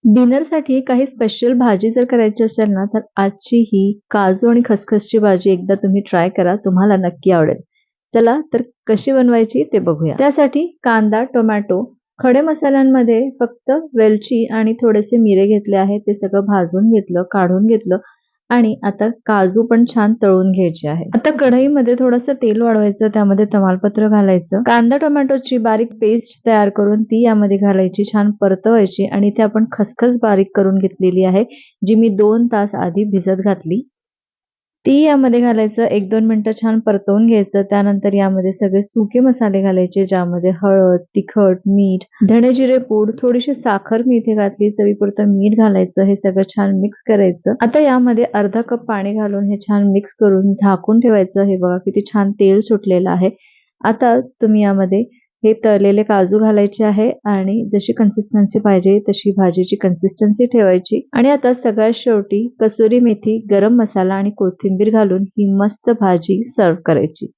डिनरसाठी काही स्पेशल भाजी जर करायची असेल ना, तर आजची ही काजू आणि खसखसची भाजी एकदा तुम्ही ट्राय करा. तुम्हाला नक्की आवडेल. चला तर कशी बनवायची ते बघूया. त्यासाठी कांदा, टोमॅटो, खडे मसाल्यांमध्ये फक्त वेलची आणि थोडेसे मिरे घेतले आहेत. ते सगळं भाजून घेतलं, काढून घेतलं आणि आता काजू पण छान तळून घ्यायचे आहे. आता कढईमध्ये थोडंसं तेल वाढवायचं, त्यामध्ये तमालपत्र घालायचं, कांदा टोमॅटोची बारीक पेस्ट तयार करून ती यामध्ये घालायची, छान परतवायची आणि इथे आपण खसखस बारीक करून घेतलेली आहे, जी मी 2 तास आधी भिजत घातली. ती यामध्ये घालायचं, 1-2 मिनिटं छान परतवून घ्यायचं. त्यानंतर यामध्ये सगळे सुके मसाले घालायचे, ज्यामध्ये हळद, तिखट, मीठ, धणे जिरे पूड, थोडीशी साखर मी इथे घातली, चवीपुरतं मीठ घालायचं. हे सगळं छान मिक्स करायचं. आता यामध्ये अर्धा कप पाणी घालून हे छान मिक्स करून झाकून ठेवायचं. हे बघा किती छान तेल सुटलेलं आहे. आता तुम्ही यामध्ये हे तळलेले काजू घालायचे आहे आणि जशी कन्सिस्टन्सी पाहिजे तशी भाजीची कन्सिस्टन्सी ठेवायची आणि आता सगळ्यात शेवटी कसुरी मेथी, गरम मसाला आणि कोथिंबीर घालून ही मस्त भाजी सर्व्ह करायची.